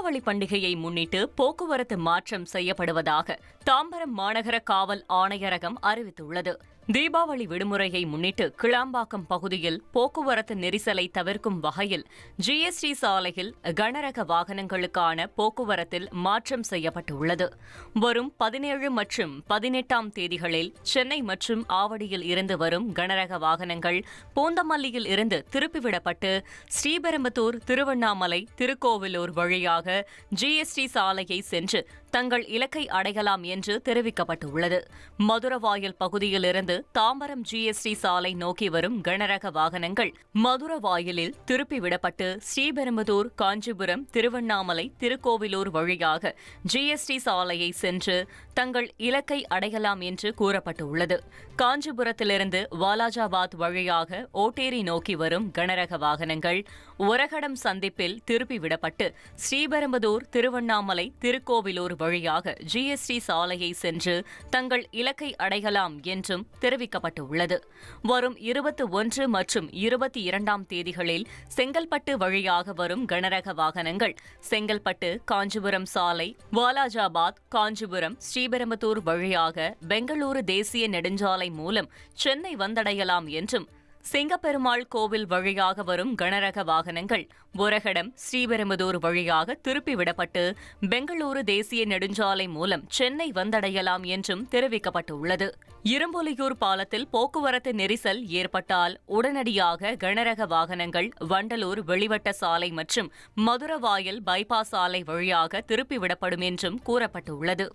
தீபாவளி பண்டிகையை முன்னிட்டு போக்குவரத்து மாற்றம் செய்யப்படுவதாக தாம்பரம் மாநகர காவல் ஆணையரகம் அறிவித்துள்ளது. தீபாவளி விடுமுறையை முன்னிட்டு கிளாம்பாக்கம் பகுதியில் போக்குவரத்து நெரிசலை தவிர்க்கும் வகையில் ஜிஎஸ்டி சாலையில் கனரக வாகனங்களுக்கான போக்குவரத்தில் மாற்றம் செய்யப்பட்டுள்ளது. வரும் 17 மற்றும் 18ஆம் தேதிகளில் சென்னை மற்றும் ஆவடியில் இருந்து வரும் கனரக வாகனங்கள் பூந்தமல்லியில் இருந்து திருப்பிவிடப்பட்டு ஸ்ரீபெரும்புதூர், திருவண்ணாமலை, திருக்கோவிலூர் வழியாக ஜிஎஸ்டி சாலையை சென்று தங்கள் இலக்கை அடையலாம் என்று தெரிவிக்கப்பட்டுள்ளது. மதுரவாயல் பகுதியிலிருந்து தாம்பரம் ஜிஎஸ்டி சாலை நோக்கி வரும் கனரக வாகனங்கள் மதுரவாயலில் திருப்பிவிடப்பட்டு ஸ்ரீபெரும்புதூர், காஞ்சிபுரம், திருவண்ணாமலை, திருக்கோவிலூர் வழியாக ஜிஎஸ்டி சாலையை சென்று தங்கள் இலக்கை அடையலாம் என்று கூறப்பட்டுள்ளது. காஞ்சிபுரத்திலிருந்து வாலாஜாபாத் வழியாக ஓட்டேரி நோக்கி வரும் கனரக வாகனங்கள் ஒரகடம் சந்திப்பில் திருப்பிவிடப்பட்டு ஸ்ரீபெரும்புதூர், திருவண்ணாமலை, திருக்கோவிலூர் வழியாக ஜிஎஸ்டி சாலையை சென்று தங்கள் இலக்கை அடையலாம் என்றும் தெரிவிக்கப்பட்டுள்ளது. வரும் 21 மற்றும் 22ஆம் தேதிகளில் செங்கல்பட்டு வழியாக வரும் கனரக வாகனங்கள் செங்கல்பட்டு, காஞ்சிபுரம் சாலை, வாலாஜாபாத், காஞ்சிபுரம், ஸ்ரீபெரும்புதூர் வழியாக பெங்களூரு தேசிய நெடுஞ்சாலை மூலம் சென்னை வந்தடையலாம் என்றும், சிங்கப்பெருமாள் கோவில் வழியாக வரும் கனரக வாகனங்கள் ஒரகடம், ஸ்ரீபெரும்புதூர் வழியாக திருப்பிவிடப்பட்டு பெங்களூரு தேசிய நெடுஞ்சாலை மூலம் சென்னை வந்தடையலாம் என்றும் தெரிவிக்கப்பட்டுள்ளது. இரும்புலியூர் பாலத்தில் போக்குவரத்து நெரிசல் ஏற்பட்டால் உடனடியாக கனரக வாகனங்கள் வண்டலூர் வெளிவட்ட சாலை மற்றும் மதுரவாயல் பைபாஸ் சாலை வழியாக திருப்பிவிடப்படும் என்றும் கூறப்பட்டுள்ளது.